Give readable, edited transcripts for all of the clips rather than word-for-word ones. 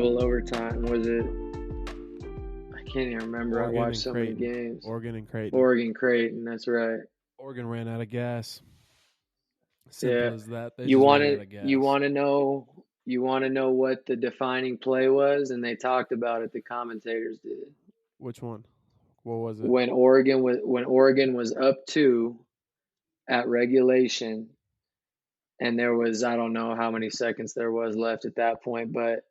double overtime? Was it? I can't even remember. I Oregon watched and so many Creighton. games. Oregon and Creighton. Oregon Creighton. That's right. Oregon ran out of gas. Yeah. Simple as that. They You just want ran out to of you gas. want to know you want to know what the defining play was, and they talked about it. The commentators did. Which one? What was it? When Oregon was up two at regulation, and there was, I don't know how many seconds there was left at that point, but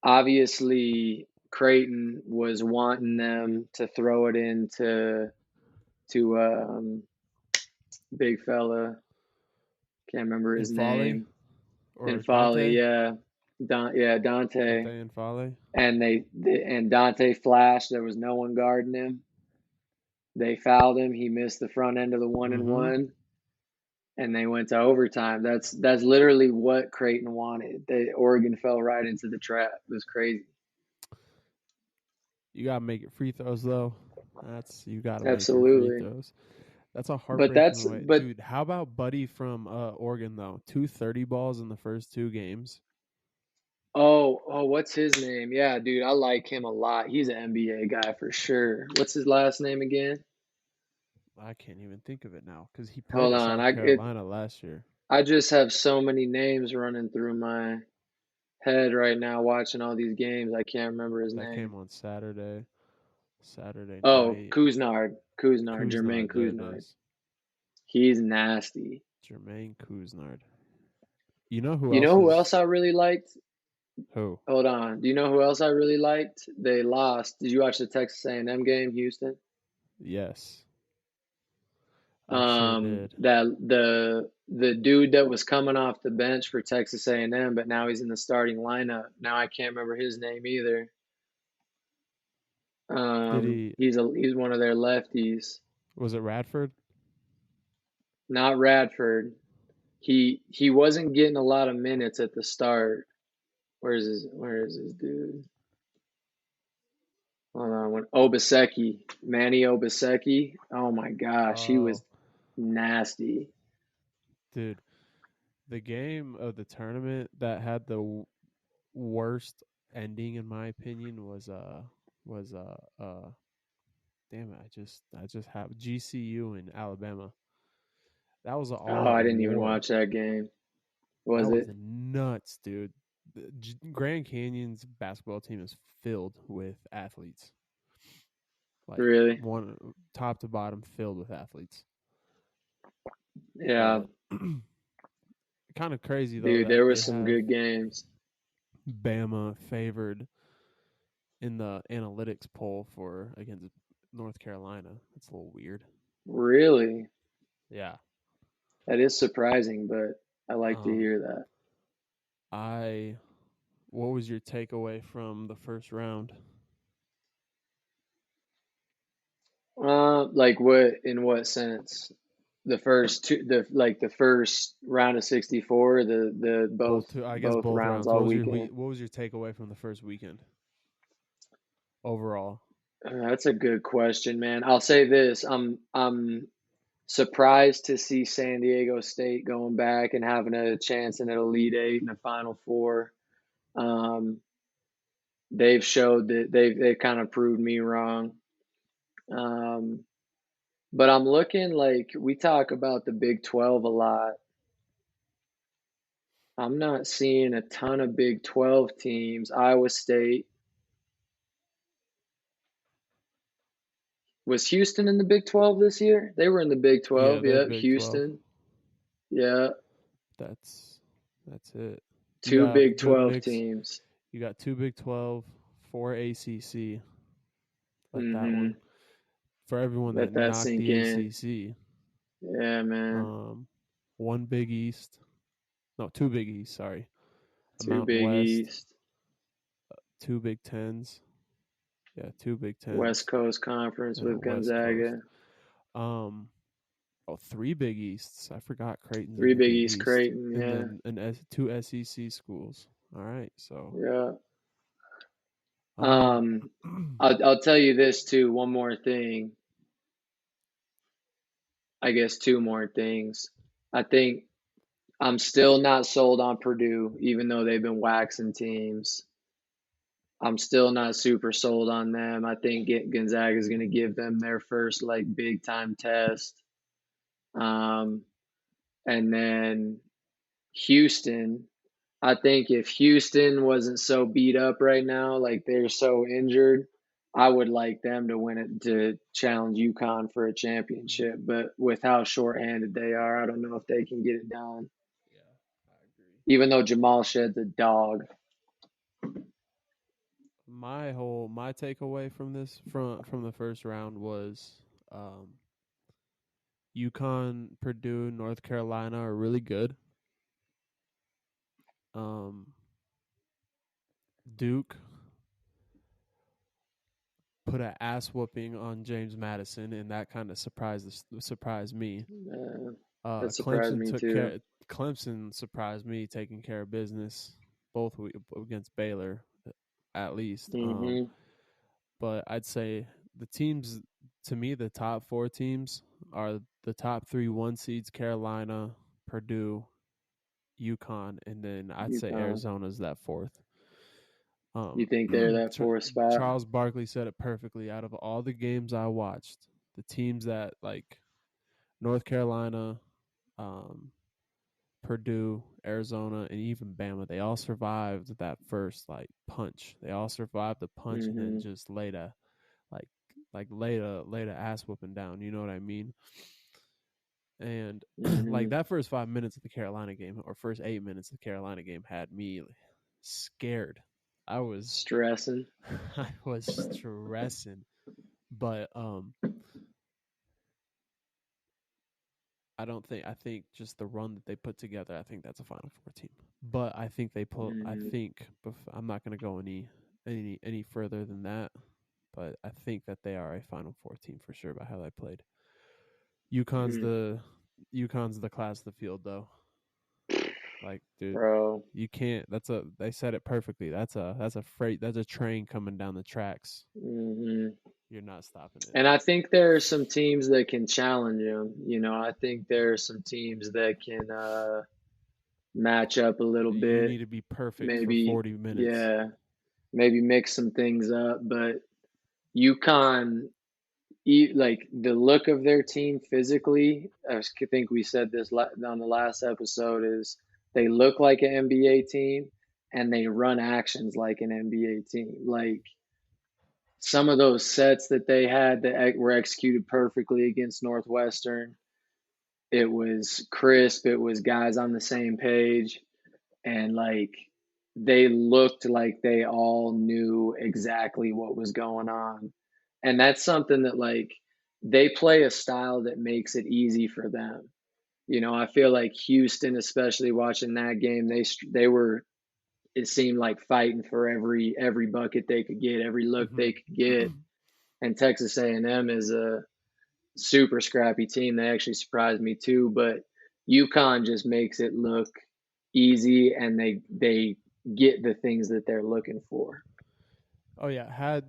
obviously Creighton was wanting them to throw it into to big fella, can't remember In his Folly name. or Infali, Dante? yeah. Dante. Dante and Folly. And Dante flashed. There was no one guarding him. They fouled him. He missed the front end of the 1-and-1, and they went to overtime. That's literally what Creighton wanted. Oregon fell right into the trap. It was crazy. You gotta make it free throws though. You gotta make your free Absolutely. throws. That's a But heartbreaking that's way, but dude. How about Buddy from Oregon though? 230 balls in the first two games. what's his name? Yeah, dude, I like him a lot. He's an NBA guy for sure. What's his last name again? I can't even think of it now because he played Hold at on. South Carolina last year. I just have so many names running through my head right now watching all these games. I can't remember his That name. came on Saturday Oh, night. Kuznard, Jermaine Kuznard, there it Kuznard. is. He's nasty. Jermaine Kuznard. You know who You else know who is else I really liked? who? Hold on. Do you know who else I really liked? They lost. Did you watch the Texas A&M game, Houston? Yes, I sure did. That the dude that was coming off the bench for Texas A&M, but now he's in the starting lineup. Now I can't remember his name either. Did he? He's one of their lefties. Was it Radford? Not Radford. He wasn't getting a lot of minutes at the start. Where is his dude? Hold on. Manny Obaseki. Oh my gosh, he Oh, was nasty. dude, the game of the tournament that had the worst ending, in my opinion, was damn it, I just have GCU in Alabama. That was an Oh, all I out didn't even war. watch that game. That Was was it? nuts, dude. The Grand Canyon's basketball team is filled with athletes. Like Really? one top to bottom filled with athletes. Yeah, But kind of crazy though dude, that there they was some have good games. Bama favored in the analytics poll for against North Carolina. That's a little weird. Really? Yeah. That is surprising, but I like to Um hear that. I what was your takeaway from the first round? Like what in what sense? The first round of 64, the both I guess both both rounds rounds. all weekend. What was your takeaway from the first weekend overall? That's a good question, man. I'll say this. I'm surprised to see San Diego State going back and having a chance in an Elite Eight and a Final Four. Um, they've showed that they've kind of proved me wrong. Um, but I'm looking like we talk about the Big 12 a lot. I'm not seeing a ton of Big 12 teams. Iowa State. Was Houston in the Big 12 this year? They were in the Big Yeah, 12. they're Yeah, Big 12. Houston. Yeah, That's that's it. You two got Big good 12 mix. teams. You got two Big 12, four ACC. Let that Mm-hmm. one for everyone that Let that knocked sink the in. ACC. Yeah, man. One Big East. No, two Big East. Sorry, a Two Mountain Big West, East. two Big Tens. Yeah, two Big West Tens, Coast Conference and a with West Coast. Gonzaga. Um, three Big Easts. I forgot Creighton's in Three the Big Big East East, Creighton. and Yeah. then two SEC schools. All right, so Yeah. um, I'll tell you this too. One more thing. I guess two more things. I think I'm still not sold on Purdue, even though they've been waxing teams. I'm still not super sold on them. I think Gonzaga is going to give them their first like big time test. Um, and then Houston, I think if Houston wasn't so beat up right now, like they're so injured, I would like them to win it to challenge UConn for a Mhm. championship. But with how shorthanded they are, I don't know if they can get it done. Yeah, I agree. Even though Jamal Shed's a dog. My takeaway from this from the first round was UConn, Purdue, North Carolina are really good. Um, Duke put an ass whooping on James Madison, and that kind of surprised me. Uh, that surprised Clemson me took too. care. Clemson surprised me taking care of business, both against Baylor, at least. Hmm. But I'd say the teams, to me, the top four teams are the top three one seeds: Carolina, Purdue, UConn, and then I'd say UConn. Arizona's that fourth. You think they're that fourth spot? Charles Barkley said it perfectly. Out of all the games I watched, the teams that like North Carolina, um, Purdue, Arizona, and even Bama, they all survived that first like punch. They all survived the punch and then Hmm. just like laid a ass whooping down. You know what I mean? And like Hmm. that first 5 minutes of the Carolina game or first 8 minutes of the Carolina game had me scared. I was Stressing. I was stressing, but I think just the run that they put together, I think that's a Final Four team. But I think they pull. I Hmm. think I'm not going to go any further than that. But I think that they are a Final Four team for sure by how they played. UConn's Mm. the UConn's the class of the field though. Like, dude, Bro. you can't. That's a. They said it perfectly. That's a freight. That's a train coming down the tracks. Hmm. You're not stopping it. And I think there are some teams that can challenge them. I think there are some teams that can match up a little You bit. need to be perfect for Maybe, 40 minutes. yeah, maybe mix some things up. But UConn, like the look of their team physically, I think we said this on the last episode, is they look like an NBA team and they run actions like an NBA team. Like some of those sets that they had that were executed perfectly against Northwestern, it was crisp, it was guys on the same page, and like they looked like they all knew exactly what was going on. And that's something that like they play a style that makes it easy for them. I feel like Houston, especially watching that game, they were, it seemed like fighting for every bucket they could get, every look Mm-hmm. they could get. And Texas A&M is a super scrappy team. They actually surprised me too, but UConn just makes it look easy, and they get the things that they're looking for. Oh yeah, had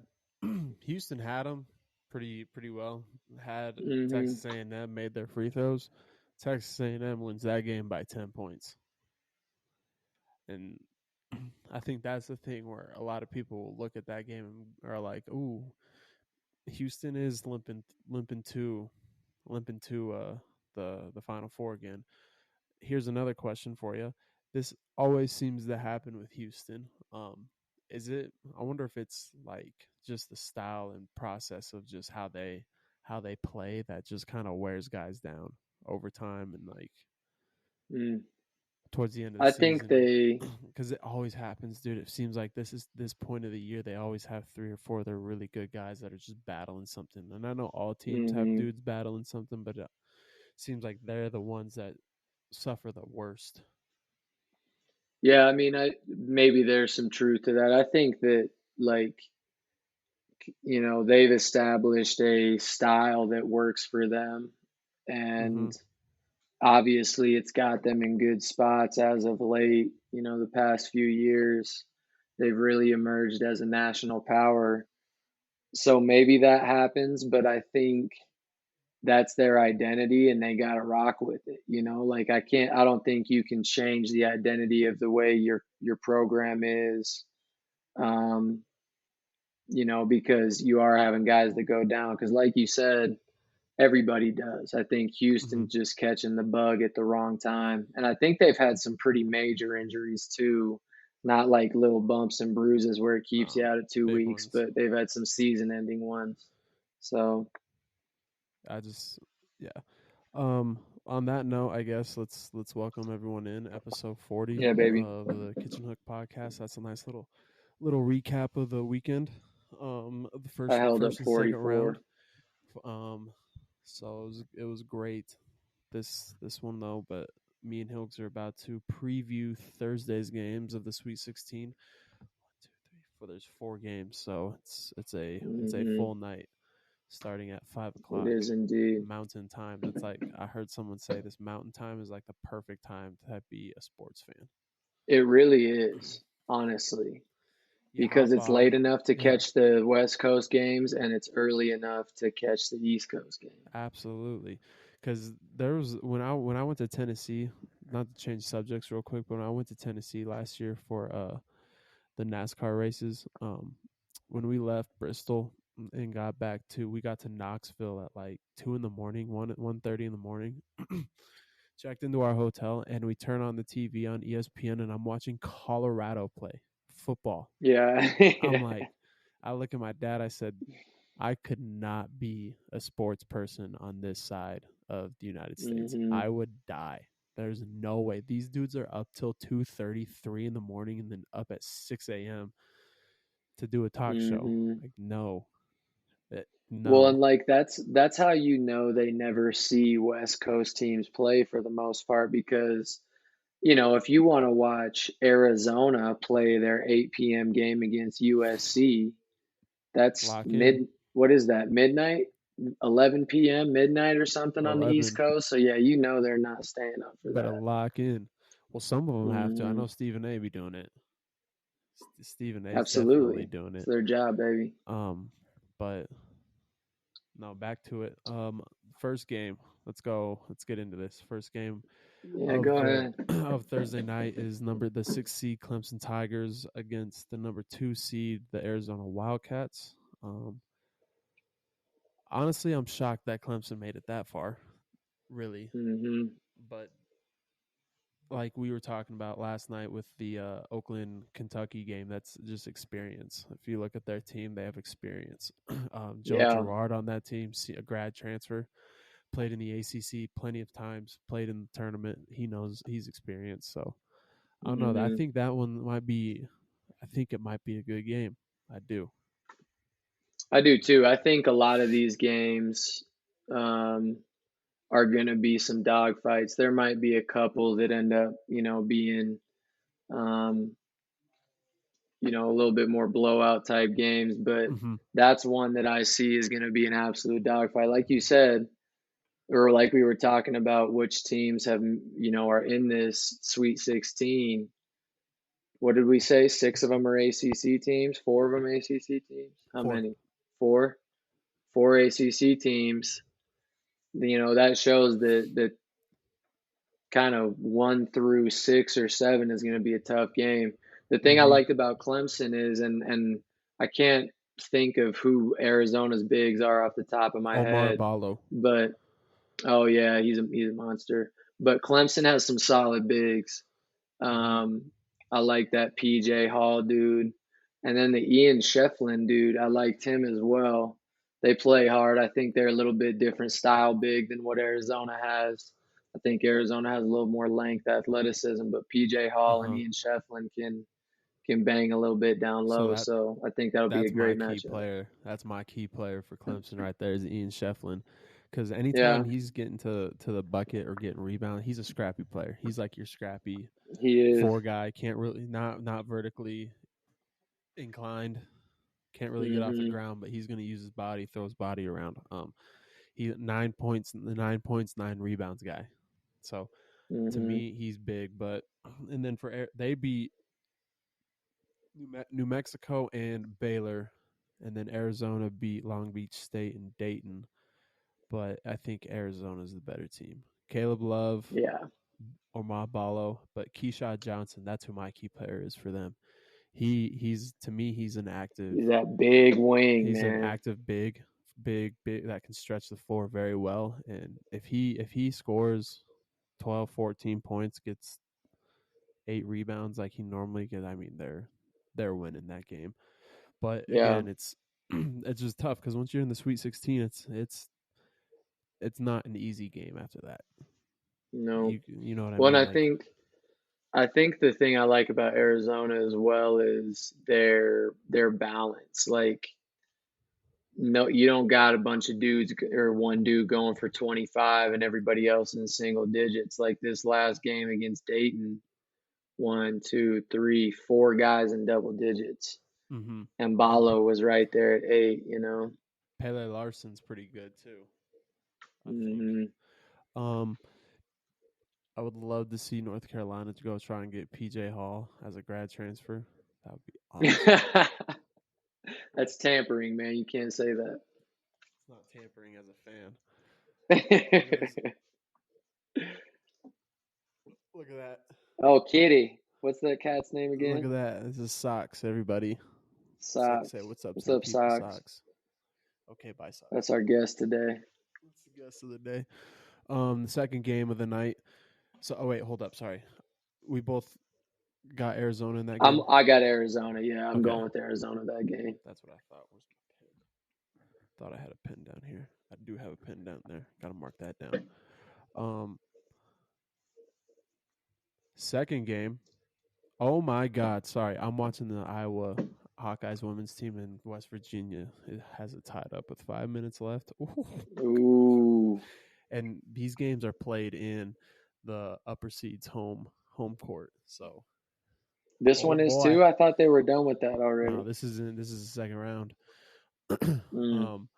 Houston had them pretty well. Had Hmm. Texas A&M made their free throws, Texas A&M wins that game by 10 points, and I think that's the thing where a lot of people will look at that game and are like, "Ooh, Houston is limping to the Final Four again." Here's another question for you. This always seems to happen with Houston. Is it? I wonder if it's like just the style and process of just how they play that just kind of wears guys down over time and like Mm. towards the end of the I think season. they, Because it always happens, dude. It seems like this point of the year. They always have three or four of their really good guys that are just battling something. And I know all teams have hmm dudes battling something, but it seems like they're the ones that suffer the worst. yeah, I mean, I maybe there's some truth to that. I think that like, they've established a style that works for them, Mm-hmm. and obviously it's got them in good spots as of late. The past few years, they've really emerged as a national power. So maybe that happens, but I think that's their identity and they got to rock with it. Like I don't think you can change the identity of the way your program is. because you are having guys that go down. Because, like you said, everybody does. I think Mm-hmm. Houston's just catching the bug at the wrong time. And I think they've had some pretty major injuries too. Not like little bumps and bruises where it keeps you out of two Big weeks, ones. but they've had some season ending ones. So, I just yeah. Um, on that note, I guess let's welcome everyone in episode 40 yeah, baby. of the Kitchen Hook podcast. That's a nice little recap of the weekend. The I held up first and second round. 44. Um, so it was great. This one though, but me and Hilks are about to preview Thursday's games of the Sweet 16. 1, 2, 3, 4. There's 4 games, so it's a Hmm. full night starting at five It o'clock is indeed. Mountain Time. That's like I heard someone say this Mountain Time is like the perfect time to be a sports fan. It really is, honestly, You because hop it's late on, enough to yeah, catch the West Coast games and it's early enough to catch the East Coast games. absolutely. Because there was when I went to Tennessee, not to change subjects real quick, but when I went to Tennessee last year for the NASCAR races, when we left Bristol and we got to Knoxville at like 2 in the morning, 1:30 in the morning. Checked into our hotel and we turn on the TV on ESPN and I'm watching Colorado play football. Yeah. I'm like, I look at my dad. I said, I could not be a sports person on this side of the United States. Hmm. I would die. There's no way. These dudes are up till 2:30, 3 in the morning, and then up at 6 a.m. to do a talk show. Hmm. Like, no, Well, and no. like that's how they never see West Coast teams play for the most part because if you want to watch Arizona play their 8 p.m. game against USC, that's Lock in. what is that, midnight? 11 p.m., midnight or something on the East 11. Coast. So, yeah, they're not staying up for Better that. lock in. Well, some of them have to. I Hmm. know Stephen A. be doing it. Stephen A. is definitely Absolutely. doing It's it. their job, baby. Um, but no, back to it. First game. Let's go. Let's get into this. First game Yeah, of go the ahead. of Thursday night is the 6 seed Clemson Tigers against the number 2 seed the Arizona Wildcats. Um, honestly, I'm shocked that Clemson made it that far. Really, Hmm. but like we were talking about last night with the Oakland Kentucky game, that's just experience. If you look at their team, they have experience. Joe Yeah. Girard on that team, a grad transfer, played in the ACC plenty of times, played in the tournament. He knows he's experienced. So I don't know. I Hmm. think that one might be. I think it might be a good game. I do. I do too. I think a lot of these games um, are going to be some dogfights. There might be a couple that end up, being um, a little bit more blowout type games, but Mm-hmm. that's one that I see is going to be an absolute dogfight. Like you said, or like we were talking about, which teams are in this Sweet 16. What did we say? Six of them are ACC teams, four of them ACC teams. How 4. many? Four? Four ACC teams. That shows that kind of 1 through 6 or 7 is going to be a tough game. The thing I Mm-hmm. liked about Clemson is, and I can't think of who Arizona's bigs are off the top of my Omar head, Ballo. but oh yeah, he's a monster. But Clemson has some solid bigs. Mm-hmm. I like that PJ Hall dude, and then the Ian Shefflin dude. I liked him as well. They play hard. I think they're a little bit different style big than what Arizona has. I think Arizona has a little more length, athleticism, but PJ Uh Hall and huh. Ian Shefflin can bang a little bit down So low. So I think that'll be a that's my great key matchup. player. That's my key player for Clemson right there is Ian Shefflin. Because Yeah, anytime he's getting to the bucket or getting rebound, he's a scrappy player. He's like your scrappy he is. 4 guy. Can't really not vertically inclined. Can't really get off the Hmm. ground, but he's going to use his body, throw his body around. He 9 points, 9 points, 9 rebounds guy. So to Hmm. me, he's big. But and then they beat New Mexico and Baylor, and then Arizona beat Long Beach State and Dayton. But I think Arizona's the better team. Caleb Love Yeah. or Ma Ballo, but Keyshawn Johnson, that's who my key player is for them. he's to me He's that big wing, he's an man. active big that can stretch the floor very well. And if he scores 12, 14 points, gets 8 rebounds like he normally gets, I mean they're winning that game. But Yeah, again, it's it's just tough because once you're in the Sweet 16, it's not an easy game after that. no. You know what I Well, and mean? Like, I think the thing I like about Arizona as well is their balance. Like, no, you don't got a bunch of dudes or one dude going for 25 and everybody else in single digits. Like this last game against Dayton, one, two, three, four guys in double digits. mm-hmm. And And Balo was right there at 8. Pele Larson's pretty good too, I think. Hmm. Um, I would love to see North Carolina to go try and get PJ Hall as a grad transfer. That would be awesome. That's tampering, man. You can't say It's not tampering as a fan. Look at this. that. Look at that. Oh, Kitty. What's that cat's name Look again? at that. This is Socks, everybody. Say Socks. what's up What's to the up, people, Socks? Socks. Okay, bye, That's Socks. our guest today. That's the guest of the day. The second game of the night. So, oh wait, hold up. Sorry, we both got Arizona in that game. I got Arizona. Yeah, I'm Okay, going with Arizona that game. that's what I thought. Where's my pen? Thought I had a pen down here. I do have a pen down there. Got to mark that down. Um, Second game. Oh my God! Sorry, I'm watching the Iowa Hawkeyes women's team in West Virginia. It has it tied up with 5 minutes left. Ooh. Ooh. And these games are played in the upper seeds home court. So, This oh one is boy, too? I thought they were done with that no, already. this is the second round. Mm. um,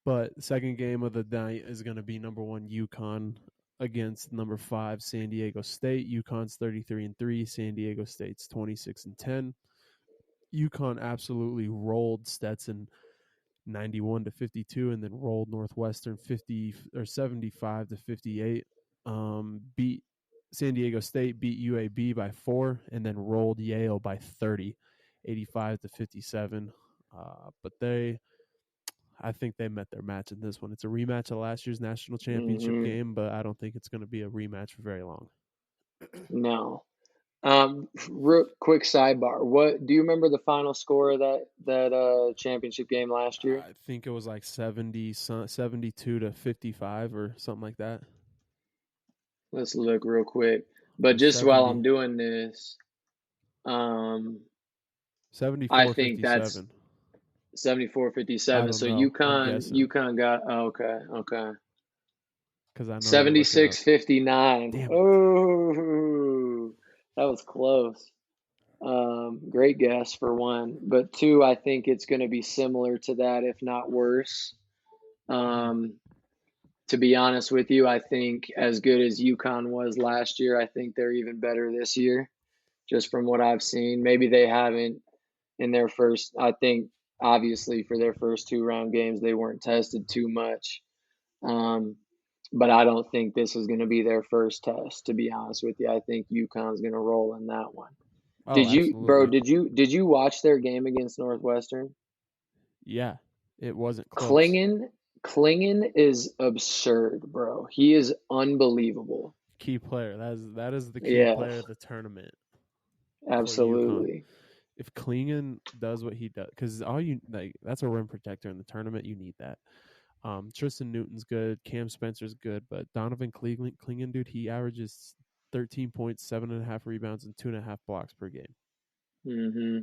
but second game of the night is going to be number 1 UConn against number 5 San Diego State. UConn's 33-3. San Diego State's 26-10. UConn absolutely rolled Stetson 91-52, and then rolled Northwestern 75-58. Beat San Diego State, beat UAB by 4, and then rolled Yale by 30, 85-57. But I think they met their match in this one. It's a rematch of last year's national championship Hmm. game, but I don't think it's going to be a rematch for very long. No. Real quick sidebar. What do you remember the final score of that championship game last year? I think it was like 72-55 or something like that. Let's look real quick. It But was just while I'm doing this, um, I think that's 74-57. I 74-57. don't So know. I'm UConn guessing UConn got okay. because I know you're looking up. 76-59. Damn it. Oh, that was close. Great guess for one, but two, I think it's going to be similar to that, if not worse. Um, to be honest with you, I think as good as UConn was last year, I think they're even better this year, just from what I've seen. Maybe they haven't in their first, I think obviously for their first two round games, they weren't tested too much. Um, but I don't think this is going to be their first test, to be honest with you. I think UConn's going to roll in that one. Oh, Bro, absolutely. did you watch their game against Northwestern? Yeah. It wasn't close. Klingen is absurd, bro. He is unbelievable. Key player. That is the key Yeah, player of the tournament for UConn. absolutely. If Klingon does what he does, because all you like, that's a rim protector in the tournament. You need that. Tristan Newton's good. Cam Spencer's good, but Donovan Klingon, dude, he averages 13 points, 7.5 rebounds, and 2.5 blocks per game. Hmm.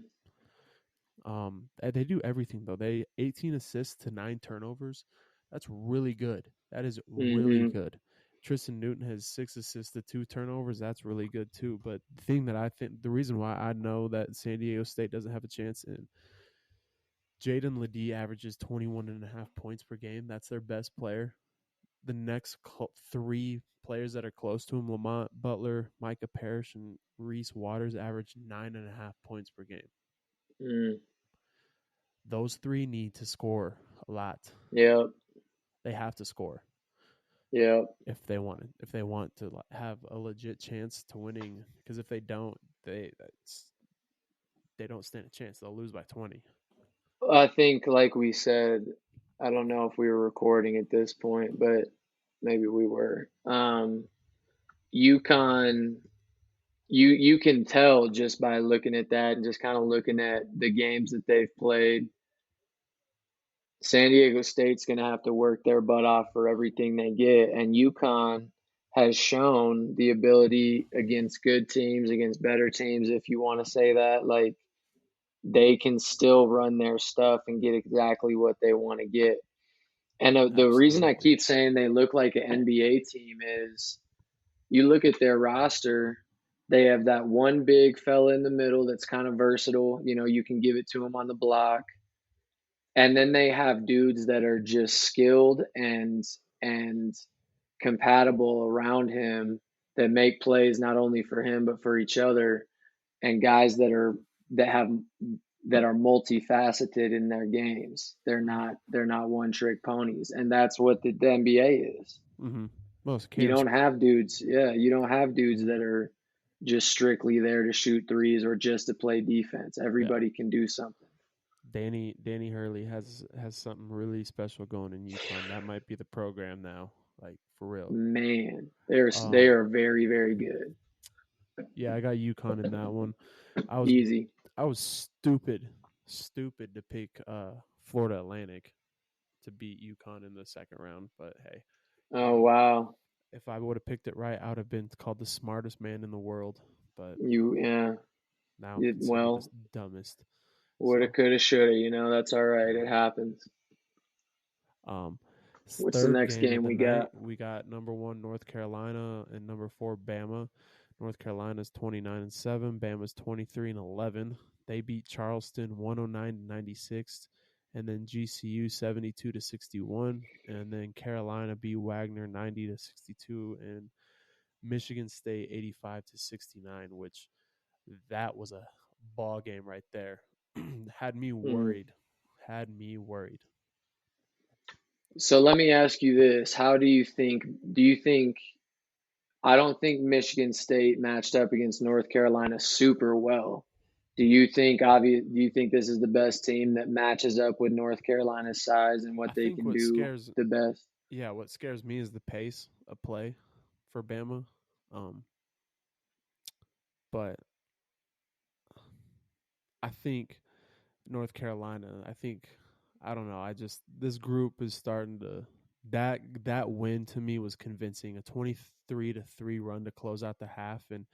They do everything though. They 18 assists to 9 turnovers. That's really good. That is really Hmm. good. Tristan Newton has 6 assists to 2 turnovers. That's really good too. But the thing that I think, the reason why I know that San Diego State doesn't have a chance in, Jaden Ledee averages 21.5 points per game. That's their best player. The next 3 players that are close to him, Lamont Butler, Micah Parrish, and Reese Waters, average 9.5 points per game. Mm. Those 3 need to score a lot. Yep. They have to score Yep. if they want to have a legit chance to winning. Because if they don't, they don't stand a chance. They'll lose by 20. I think, like we said, I don't know if we were recording at this point, but maybe we were. UConn, you can tell just by looking at that and just kind of looking at the games that they've played. San Diego State's going to have to work their butt off for everything they get, and UConn has shown the ability against good teams, against better teams, if you want to say that. Like they can still run their stuff and get exactly what they want to get. And the reason I Absolutely. keep saying they look like an NBA team is you look at their roster, they have that one big fella in the middle that's kind of versatile. You know, you can give it to him on the block. And then they have dudes that are just skilled and compatible around him that make plays not only for him but for each other, and guys that have that are multifaceted in their games. Mm-hmm. They're not one trick ponies, and that's what the NBA is. Mm-hmm. Most You can don't have dudes, yeah, you don't have dudes that are just strictly there to shoot threes or just to play defense. yeah. Everybody can do something. Danny Hurley has something really special going in UConn. That might be the program now, like for real. Man, they Um, are very, very good. yeah, I got UConn in that one. I was Easy. I was stupid to pick Florida Atlantic to beat UConn in the second round. But hey, Oh um, wow. if I would have picked it right, I would have been called the smartest man in the world. But You yeah. now I'm considered the Well, dumbest. woulda, So, coulda, shoulda. You know that's all right. It happens. um, What's the third next game of game the we night, got? we got number one North Carolina and number four Bama. North Carolina's 29-7. Bama's 23-11. They beat Charleston 109-96, and then GCU 72-61, and then Carolina beat Wagner 90-62, and Michigan State 85-69, which that was a ball game right there. Had me Mm. worried. Had me worried. So let me ask you this: How do you think? Do you think? I don't think Michigan State matched up against North Carolina super well. Do you think this is the best team that matches up with North Carolina's size and what I they think can what do scares the best? yeah, what scares me is the pace of play for Bama. Um, but I think North Carolina. I don't know. I just this group is starting to that win to me was convincing. A 23-3 run to close out the half and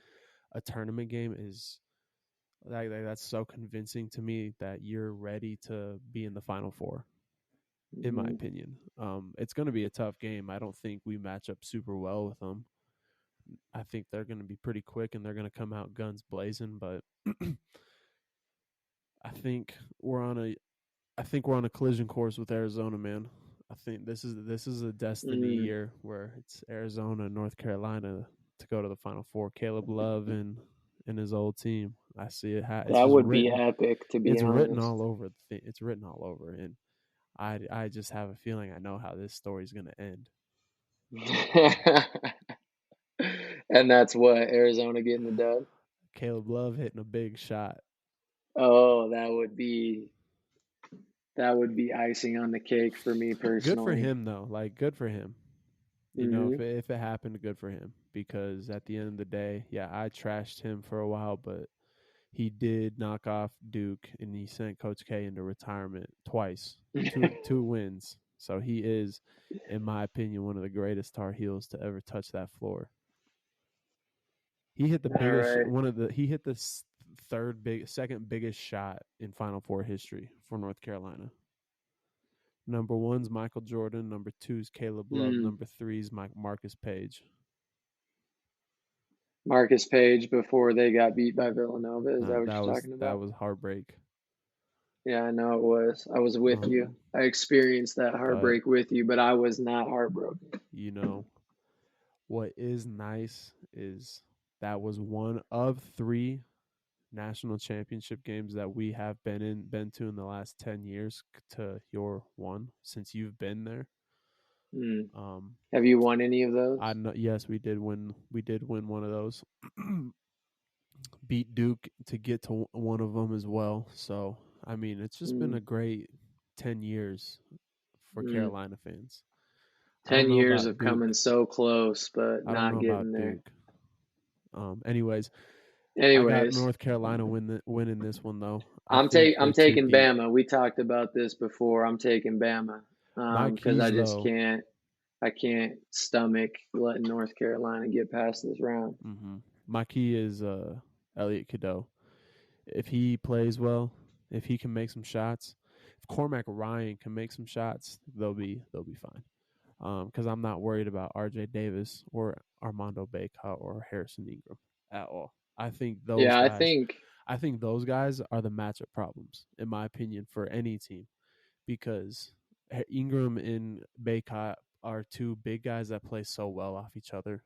a tournament game is that's so convincing to me that you're ready to be in the Final Four. In my Mm, opinion, it's going to be a tough game. I don't think we match up super well with them. I think they're going to be pretty quick and they're going to come out guns blazing. But I think we're on a I think we're on a collision course with Arizona, man. I think this is a destiny mm. year where it's Arizona and North Carolina to go to the Final Four. Caleb Love and his old team. I see it. It's That just would be written. epic, to be It's written honest. all over. It's written all over, and I just have a feeling I know how this story's going to end. And that's what Arizona getting the dub. Caleb Love hitting a big shot. Oh, that would be icing on the cake for me Good for personally. him though. Like good for him. You know, Hmm. if it happened, good for him. Because at the end of the day, yeah, I trashed him for a while, but he did knock off Duke and he sent Coach K into retirement twice. Two wins. So he is, in my opinion, one of the greatest Tar Heels to ever touch that floor. He hit the All biggest right. he hit the second biggest shot in Final Four history for North Carolina. Number one's Michael Jordan. Number two's Caleb Love. Mm. Number three's Marcus Page. Marcus Page before they got beat by Villanova. Is that what you're talking That about? was heartbreak. Yeah, I know it was. I was with you. Um, I experienced that but heartbreak with you, but I was not heartbroken. you know what is nice is that was one of three national championship games that we have been to in the last 10 years to your one since you've been there. Mm. Um, Have you won any of I those? know. Yes, we did win. We did win one of those. beat Duke to get to one of them as well. So I mean, it's just been a Mm, great 10 years for mm. Carolina fans. I don't 10 know years about of coming Duke. so close, but I don't know not about getting there. Duke. Anyways, I got Anyways, North Carolina winning this one though. I I'm think I'm they're too taking deep. Bama. We talked about this before. I'm taking Bama My because I keys just though. can't stomach letting North Carolina get past this round. My key is Elliot Cadeau. If he plays well, if he can make some shots, if Cormac Ryan can make some shots, they'll be fine. Because I'm not worried about R.J. Davis or Armando Bacot or Harrison Ingram at all. I think those Yeah, guys. I think those guys are the matchup problems, in my opinion, for any team because Ingram and Bacot are two big guys that play so well off each other.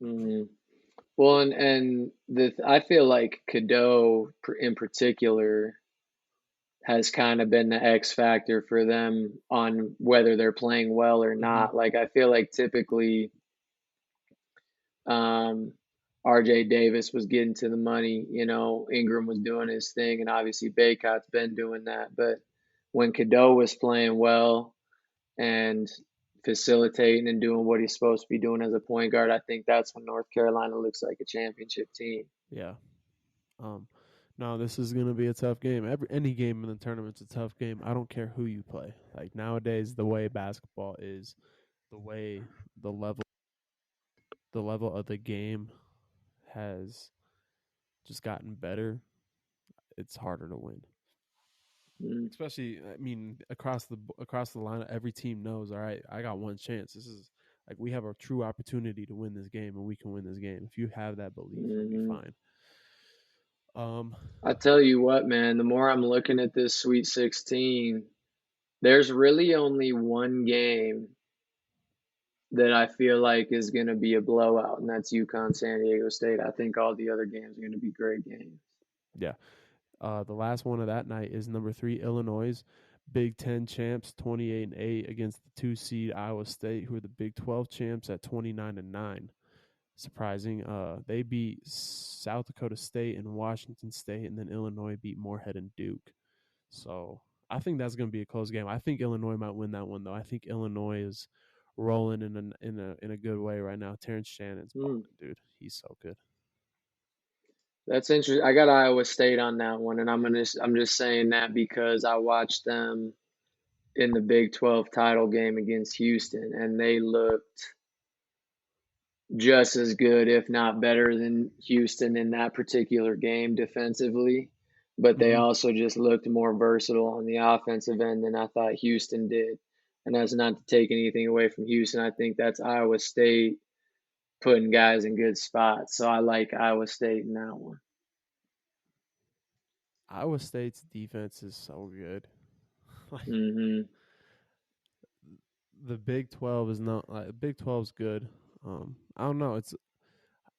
mhm. Well, and I feel like Cadeau in particular has kind of been the X factor for them on whether they're playing well or Mm-hmm. not. Like I feel like typically um, RJ Davis was getting to the money, Ingram was doing his thing, and obviously Baycot's been doing that. But when Cadeau was playing well and facilitating and doing what he's supposed to be doing as a point guard, I think that's when North Carolina looks like a championship team. Yeah. Um, no, this is gonna be a tough game. Any game in the tournament's a tough game. I don't care who you play. Like nowadays, the way basketball is, the way the level the level of the game has just gotten better. It's harder to win. Mm, Especially, I mean, across the line, every team knows. All right, I got one chance. This is like we have a true opportunity to win this game, and we can win this game. If you have that belief, you'll be hmm fine. Um, I tell you what, man, the more I'm looking at this Sweet 16, there's really only one game that I feel like is going to be a blowout, and that's UConn San Diego State. I think all the other games are going to be great games. yeah. The last one of that night is number 3 Illinois, Big Ten champs, 28-8 against the 2 seed Iowa State, who are the Big 12 champs at 29-9. Surprising. They beat South Dakota State and Washington State, and then Illinois beat Moorhead and Duke. So I think that's going to be a close game. I think Illinois might win that one though. I think Illinois is rolling in a good way right now. Terrence Shannon's balling, Hmm. dude. He's so good. That's interesting. I got Iowa State on that one, and I'm just saying that because I watched them in the Big 12 title game against Houston, and they looked just as good, if not better, than Houston in that particular game defensively. But they Mm-hmm. also just looked more versatile on the offensive end than I thought Houston did. And that's not to take anything away from Houston. I think that's Iowa State putting guys in good spots. So I like Iowa State in that one. Iowa State's defense is so good. Like Hmm. the Big 12 is not like Big 12's good. I don't know.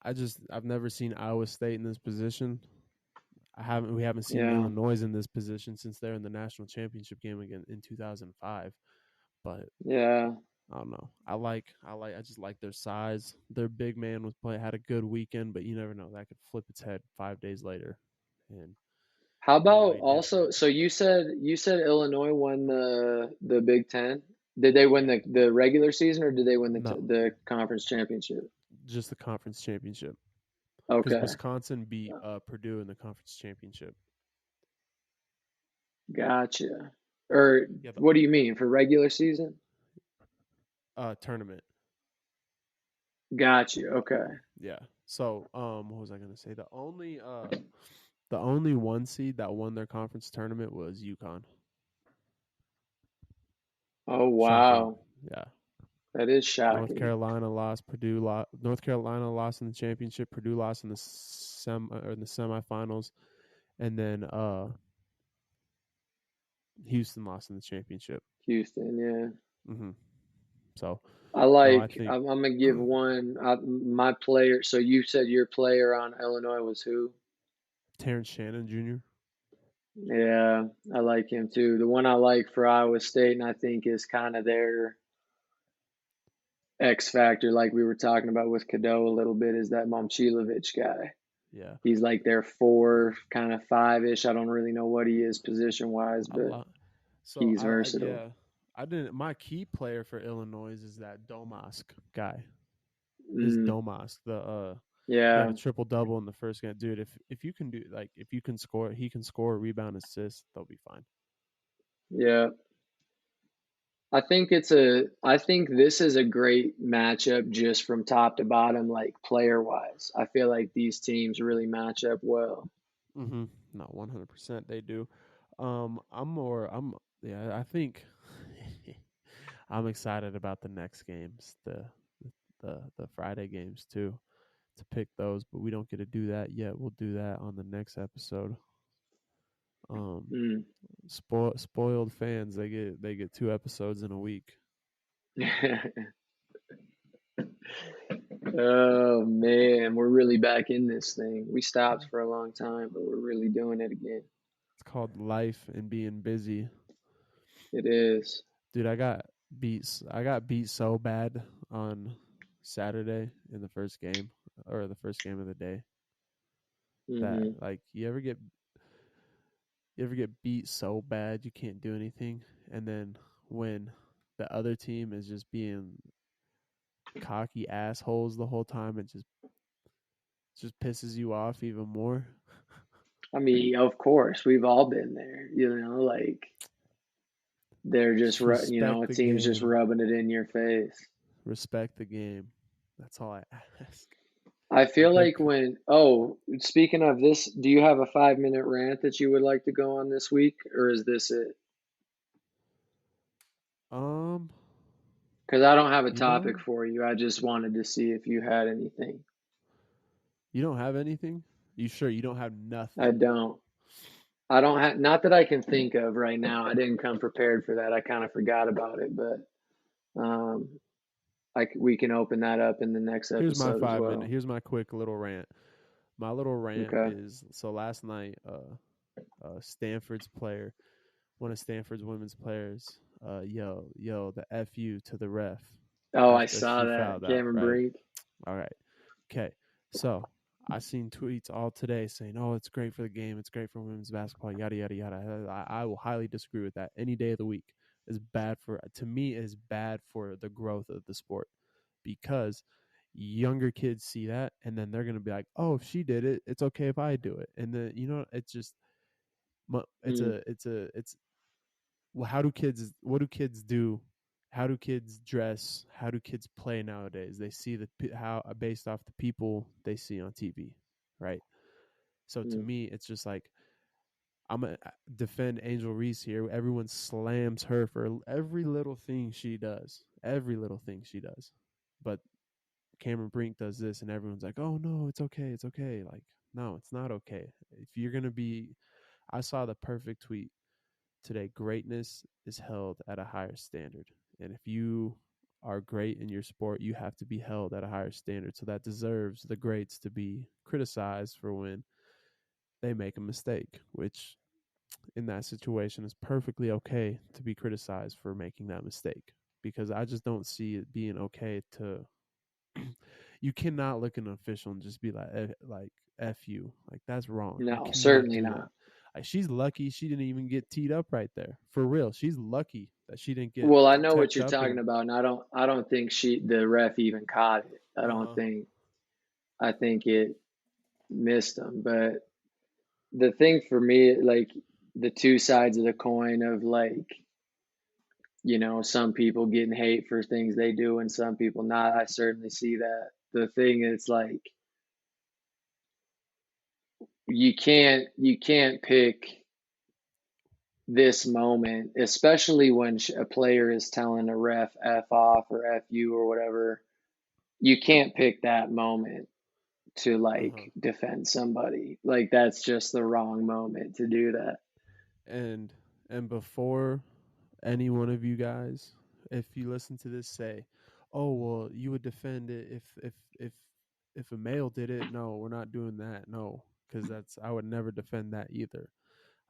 I've never seen Iowa State in this position. We haven't seen Yeah. Illinois in this position since they're in the national championship game again in 2005. But Yeah. I don't know. I just like their size. Their big man had a good weekend, but you never know, that could flip its head 5 days later and How be about way also, different. so you said Illinois won the Big Ten. Did they win Yeah. the regular season or did they win No, the conference championship? just the conference championship because Okay. Wisconsin beat Purdue in the conference championship. Gotcha. Or Yeah, the what do you mean for regular season? tournament. Gotcha. Okay. Yeah. So, what was I gonna say? The only one seed that won their conference tournament was UConn. Oh, Shocking. wow. Yeah. That is North shocking. Carolina lost. North Carolina lost in the championship. Purdue lost in the semifinals, and then Houston lost in the championship. Houston, yeah. hmm So no, I think I'm gonna give one, my player. So you said your player on Illinois was who? Terrence Shannon Jr. Yeah, I like him too. The one I like for Iowa State, and I think is kind of their X factor, like we were talking about with Cadeau a little bit, is that Momchilovic guy. Yeah, He's like their four, kind of five-ish. I don't really know what he is position-wise, a but lot. So he's versatile. yeah, I didn't. My key player for Illinois is that Domask guy. Is Mm, Domask he had yeah, a triple double in the first game, dude. If you can do if you can score, he can score, rebound, assist. They'll be fine. yeah. I think this is a great matchup just from top to bottom, like player wise. I feel like these teams really match up well. Mm-hmm. No, 100% they do. I'm more. I'm yeah. I think I'm excited about the next games, the Friday games too, to pick those. But we don't get to do that yet. We'll do that on the next episode. Um, Mm. spoiled fans, they get 2 episodes in a week. Oh man, we're really back in this thing. We stopped for a long time, but we're really doing it again. It's called life and being busy. It is. Dude, I got beat so bad on Saturday in the first game or the first game of the day that Hmm. like you ever get beat so bad you can't do anything, and then when the other team is just being cocky assholes the whole time, it just pisses you off even more. I mean, of course, we've all been there. Like they're just, Just a respect the team's just game. rubbing it in your face. Respect the game. That's all I ask. I A feel good like speaking of this, do you have a 5-minute rant that you would like to go on this week, or is this it? um Because I don't have a you topic know, for you. I just wanted to see if you had anything. you don't have anything? You sure you don't have I nothing? don't. I don't have, not that I can think of right now. I didn't come prepared for that. I kind of forgot about it, but um, we can open that up in the next Here's my episode as 5 minute. well. Here's my quick little rant. My little rant Okay. is so last night Stanford's player, one of Stanford's women's players, yo, the FU to the ref Oh, I after saw she that. fouled out, Cameron right? Brink. All right. Okay. So I seen tweets all today saying, "Oh, it's great for the game. It's great for women's basketball. Yada yada yada." I will highly disagree with that. Any day of the week is bad for. To me, is bad for the growth of the sport because younger kids see that and then they're gonna be like, "Oh, if she did it, it's okay if I do it." And then it's just Mm, it's well, how do kids what do kids do, how do kids dress, how do kids play nowadays? They see how based off the people they see on TV, right? So to mm. me it's just like I'm gonna defend Angel Reese here. Everyone slams her for every little thing she does, but Cameron Brink does this and everyone's like, "Oh no, it's okay." Like, no, it's not okay. If you're going to be I saw the perfect tweet today. Greatness is held at a higher standard. And if you are great in your sport, you have to be held at a higher standard. So that deserves the greats to be criticized for when they make a mistake, which in that situation is perfectly okay to be criticized for making that mistake because I just don't see it being okay to you cannot look at an official and just be like f you, like that's wrong. You No, cannot certainly do that. not. Like she's lucky she didn't even get teed up right there. For real, she's lucky that she didn't get Well, I know what teched you're up talking and about, and I don't think the ref even caught it. uh-huh. I think it missed him. But the thing for me, like the two sides of the coin of like, some people getting hate for things they do and some people not. I certainly see that. The thing is like you can't pick this moment, especially when a player is telling a ref F off or F you or whatever. You can't pick that moment to Uh-huh. like defend somebody. Like that's just the wrong moment to do that. and and before any one of you guys, if you listen to this, say, "Oh well, you would defend it if a male did it." No, we're not doing that. No, because that's I would never defend that either.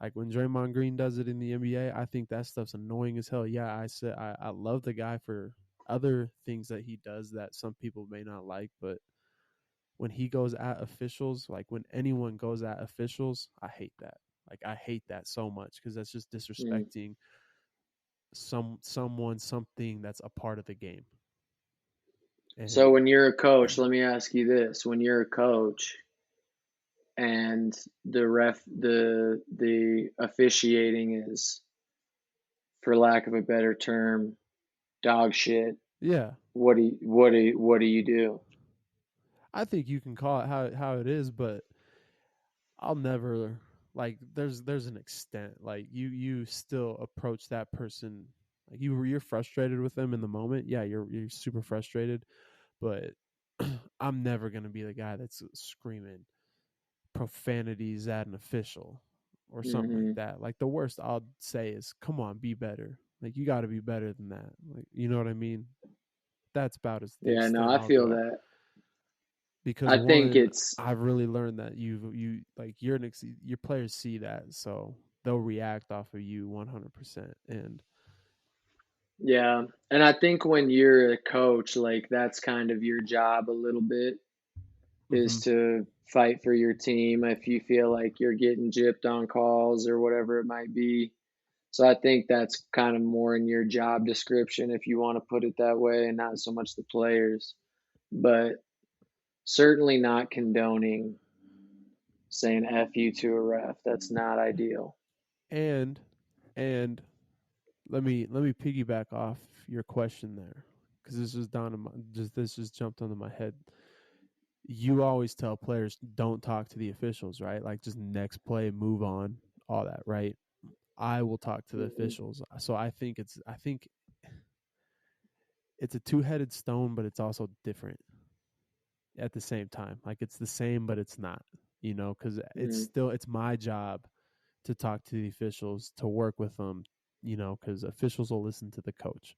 Like when Draymond Green does it in the NBA, I think that stuff's annoying as hell. Yeah, I love the guy for other things that he does that some people may not like, but when he goes at officials, like when anyone goes at officials, I hate that. Like I hate that so much because that's just Mm. disrespecting someone, something that's a part of the game. So And when you're a coach, let me ask you this: when you're a coach and the officiating is, for lack of a better term, dog shit, yeah, what do you do? I think you can call it how it is, but I'll never like there's an extent. Like you still approach that person like you're frustrated with them in the moment. Yeah, you're super frustrated, but I'm never gonna be the guy that's screaming profanities at an official or something like Hmm. that. Like the worst I'll say is, "Come on, be better." Like you got to be better than that. Like you know what I mean? That's about as the Yeah, no, extent I I'll feel go. that. Because I think one, it's I've really learned that you like your players see that, so they'll react off of you 100%. And yeah, and I think when you're a coach, like that's kind of your job a little bit is mhm, to fight for your team if you feel like you're getting gypped on calls or whatever it might be. So I think that's kind of more in your job description if you want to put it that way and not so much the players. But certainly not condoning saying F you to a ref. That's not ideal. and and let me piggyback off your question there because this just dawned on this just jumped onto my head. You always tell players don't talk to the officials, right? Like just next play, move on, all that, right? I will talk to the Hmm. officials. So I think it's a two-headed stone, but it's also different at the same time. Like it's the same, but it's not. Because Hmm. it's my job to talk to the officials, to work with them. Because officials will listen to the coach.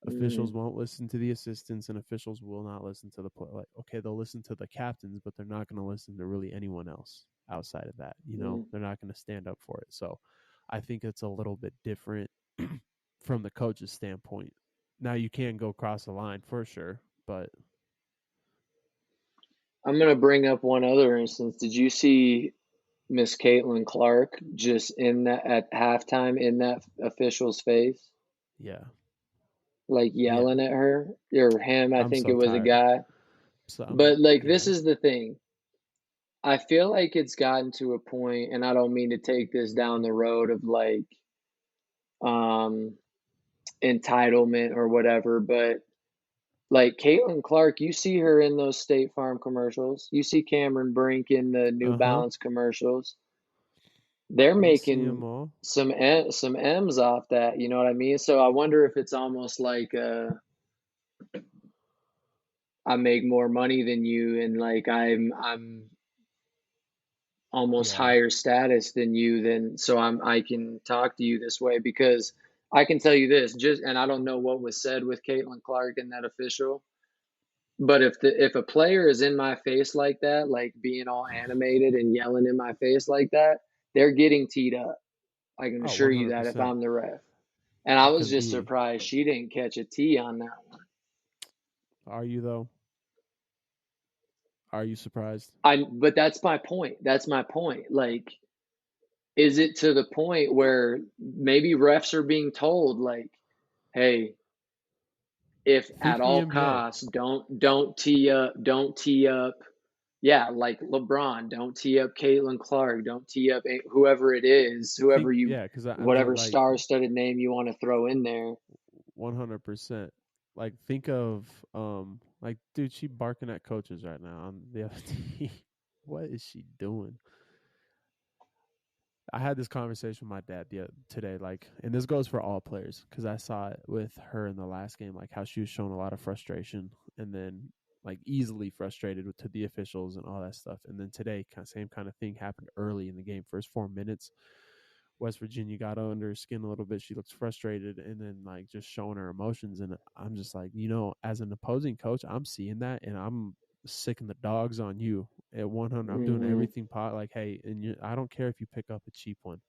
Hmm. Officials won't listen to the assistants, and officials will not listen to the play. Like, okay, they'll listen to the captains, but they're not going to listen to really anyone else outside of that. Hmm. They're not going to stand up for it. So, I think it's a little bit different from the coach's standpoint. Now, you can go cross the line for sure, but I'm going to bring up one other instance. Did you see Miss Caitlin Clark just in that at halftime in that official's face, yeah, like yeah, yelling at her or him? I I'm think so it was a tired. guy. So I'm But like yeah. this is the thing. I feel like it's gotten to a point, and I don't mean to take this down the road of like um entitlement or whatever, but like Caitlin Clark, you see her in those State Farm commercials. You see Cameron Brink in the New Uh huh. Balance commercials. They're We see them making all. some M's off that, you know what I mean? So I wonder if it's almost like I make more money than you and like I'm almost Yeah. higher status than you then so I can talk to you this way because I can tell you this just and I don't know what was said with Caitlin Clark and that official. But if a player is in my face like that, like being all animated and yelling in my face like that, they're getting teed up. I can Oh, assure you that if 100%. I'm the ref. And I It was could just be. surprised she didn't catch a tee on that one. Are you though? Are you surprised? But that's my point. That's my point. Like, is it to the point where maybe refs are being told like, hey, if at Think the all NBA. costs, don't tee up. Yeah, like LeBron, don't tee up Caitlin Clark, don't tee up whoever it is, whoever Think you, yeah, because whatever like star-studded name you want to throw in there. 100%. Like think of like dude, she barking at coaches right now on the other team. What is she doing? I had this conversation with my dad today, like, and this goes for all players because I saw it with her in the last game, like how she was showing a lot of frustration and then like easily frustrated to the officials and all that stuff. And then today, same kind of thing happened early in the game, first 4 minutes. West Virginia got under her skin a little bit. She looks frustrated and then like just showing her emotions. And I'm just like, as an opposing coach, I'm seeing that and I'm sicking the dogs on you at 100. I'm doing Hmm. everything like, hey, and I don't care if you pick up a cheap one,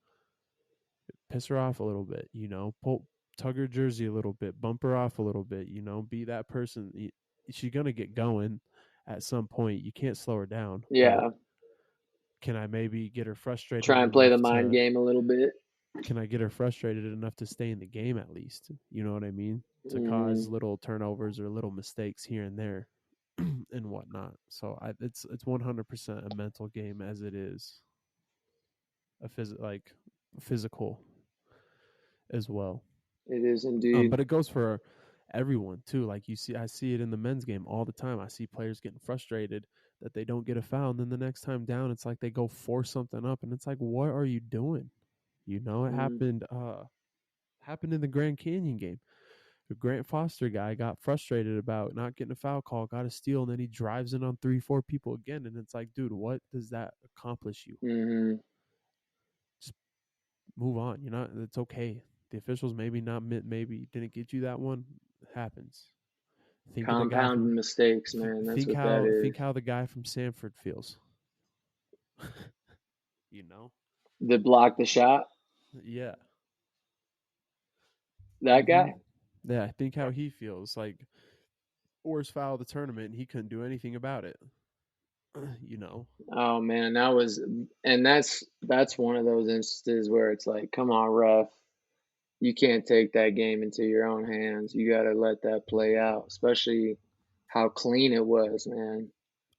piss her off a little bit, tug her jersey a little bit, bump her off a little bit, be that person. She's gonna get going at some point. You can't slow her down, but Yeah. can I maybe get her frustrated Try and play the enough mind to game a little bit. can I get her frustrated enough to stay in the game at least? You know what I mean? To cause Hmm. little turnovers or little mistakes here and there and whatnot. So it's 100% a mental game as it is like physical as well. It is indeed. But it goes for everyone too. Like I see it in the men's game all the time. I see players getting frustrated that they don't get a foul, and then the next time down, it's like they go force something up, and it's like, what are you doing? You know, it Mm. happened in the Grand Canyon game. The Grant Foster guy got frustrated about not getting a foul call, got a steal, and then he drives in on 3, 4 people again, and it's like, dude, what does that accomplish you? Hmm. Just move on. You're not. It's okay. The officials maybe didn't get you that one. It happens. Think of the guy Compounding from mistakes, man. That's what that think is. how the guy from Sanford feels. you know? That block the shot. Yeah. That Mhm. guy. Yeah, think how he feels. Like worst foul of the tournament and he couldn't do anything about it. you know. Oh man, that was, and that's one of those instances where it's like, come on, ref, you can't take that game into your own hands. You got to let that play out, especially how clean it was, man.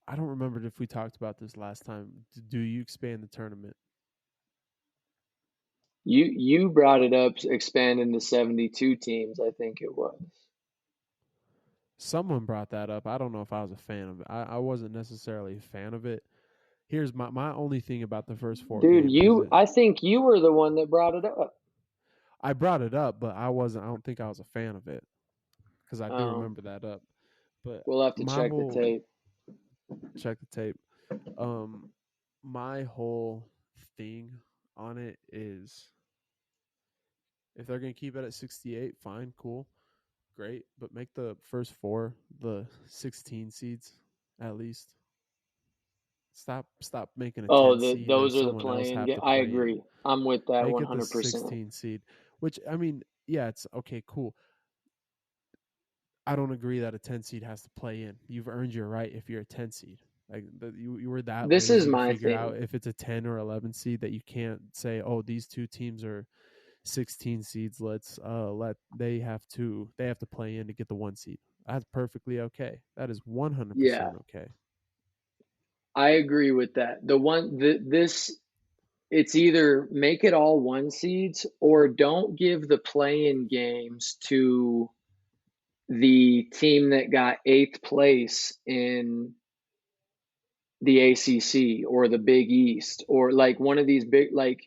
I don't remember if we talked about this last time. Do you expand the tournament? You brought it up, expanding to 72 teams, I think it was. Someone brought that up. I don't know if I was a fan of it. I wasn't necessarily a fan of it. Here's my only thing about the first four Dude, games is it I think you were the one that brought it up. I brought it up, but I wasn't. I don't think I was a fan of it because I do Um, remember that up. But we'll have to my check the whole tape. check the tape. Um, my whole thing on it is if they're gonna keep it at 68, fine, cool, great, but make the first four the 16 seeds at least. Stop making a Oh, 10 seed and those are the someone else playing have game. to I play in. agree. I'm with that Make it the 100%. 16 seed, which I mean, yeah, it's okay, cool. I don't agree that a 10 seed has to play in. You've earned your right if you're a 10 seed. Like you were that This is lazy to my figure out thing. if it's a 10 or 11 seed that you can't say, "Oh, these two teams are 16 seeds. Let's let they have to play in to get the 1 seed." That's perfectly okay. That is Yeah, 100% okay. I agree with that. This, it's either make it all one seeds or don't give the play-in games to the team that got eighth place in the ACC or the Big East or like one of these big, like,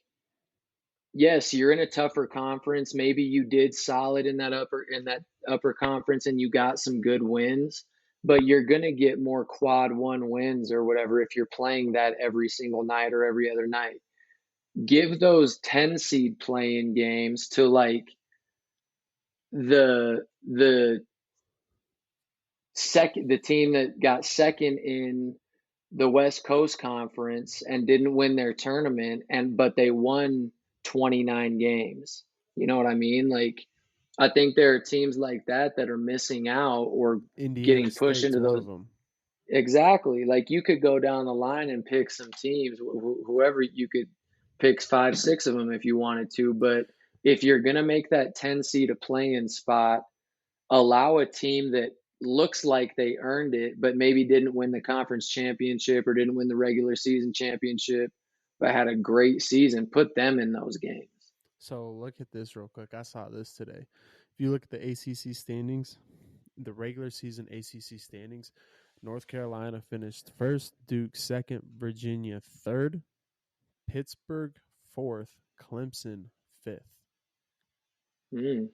yes, you're in a tougher conference. Maybe you did solid in that upper conference and you got some good wins, but you're going to get more quad one wins or whatever if you're playing that every single night or every other night. Give those 10 seed playing games to like the the team that got second in the West Coast Conference and didn't win their tournament but they won 29 games. You know what I mean? Like I think there are teams like that that are missing out or Indiana getting pushed State's into one those. of them. Exactly. Like you could go down the line and pick some teams, whoever you could pick five, six of them if you wanted to. But if you're going to make that 10 seed a play-in spot, allow a team that looks like they earned it, but maybe didn't win the conference championship or didn't win the regular season championship, but had a great season, put them in those games. So look at this real quick. I saw this today. If you look at the ACC standings, the regular season ACC standings, North Carolina finished first, Duke second, Virginia third, Pittsburgh fourth, Clemson fifth. Mm.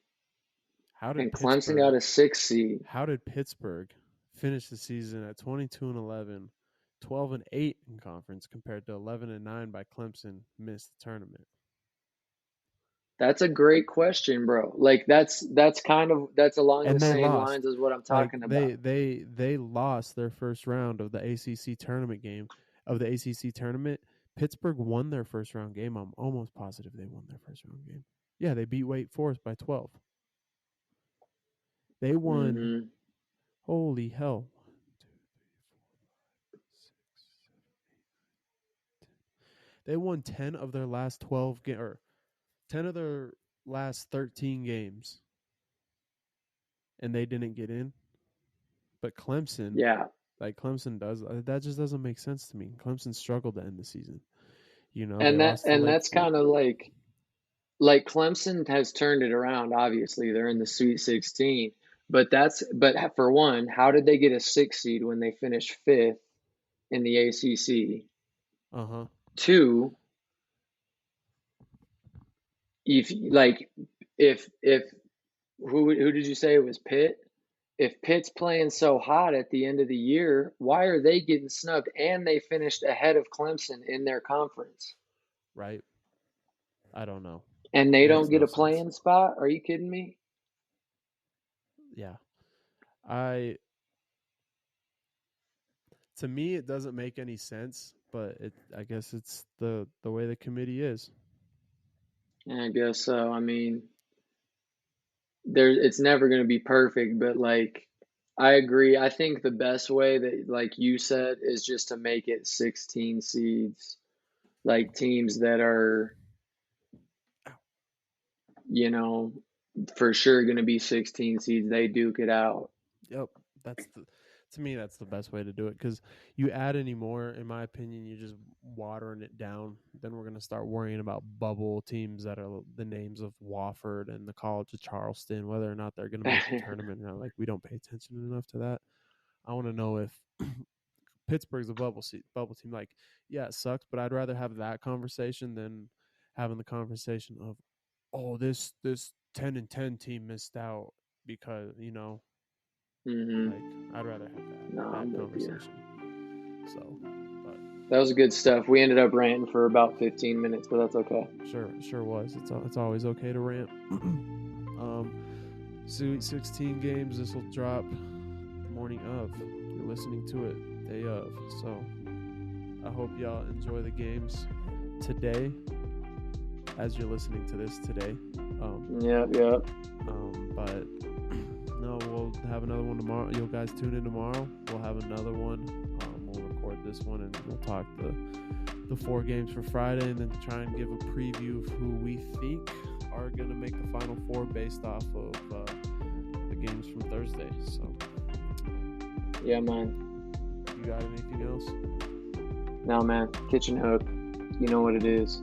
How did And Clemson got Pittsburgh a six seed. how did Pittsburgh finish the season at 22 and 11, 12 and 8 in conference compared to 11 and 9 by Clemson missed the tournament? That's a great question, bro. Like that's along the And they same lost. lines as what I'm Like talking about. they lost their first round of the ACC tournament game of the ACC tournament. Pittsburgh won their first round game. I'm almost positive they won their first round game. Yeah, they beat Wake Forest by 12. They won. Hmm. Holy hell! They won 10 of their last 12 or 10 of their last 13 games, and they didn't get in. But Clemson, Yeah. like Clemson does, that just doesn't make sense to me. Clemson struggled to end the season. You know, they And lost to Lake. that's kind of like Clemson has turned it around. Obviously, they're in the Sweet 16, but for one, how did they get a 6 seed when they finished fifth in the ACC? Uh huh. Two, if like if who did you say it was Pitt? If Pitt's playing so hot at the end of the year, why are they getting snubbed? And they finished ahead of Clemson in their conference, Right. I don't know. and they don't Makes get no a sense. playing spot? Are you kidding me? Yeah. I To me it doesn't make any sense, but I guess it's the way the committee is. I guess so. I mean, it's never going to be perfect, but like I agree. I think the best way that like you said is just to make it 16 seeds, like teams that are, you know, for sure going to be 16 seeds, they duke it out. Yep. That's the To me that's the best way to do it, cuz you add any more, in my opinion, you're just watering it down. Then we're going to start worrying about bubble teams that are the names of Wofford and the College of Charleston, whether or not they're going to make the tournament. Like, we don't pay attention enough to that. I want to know if Pittsburgh's a bubble team. Like, yeah, it sucks, but I'd rather have that conversation than having the conversation of, oh, this 10-10 team missed out because, hmm like, I'd rather have No, that I'm with you. conversation. So, but That was good stuff. We ended up ranting for about 15 minutes, but that's okay. sure was. It's always okay to rant. Sweet 16 games. This will drop the morning of. You're listening to it day of. So I hope y'all enjoy the games today as you're listening to this today. Yep. But no, we'll have another one tomorrow. You guys tune in tomorrow. We'll have another one. We'll record this one and we'll talk the 4 games for Friday, and then try and give a preview of who we think are going to make the Final Four based off of the games from Thursday. So, Yeah, man. you got anything else? No, man. Kitchen hook. You know what it is.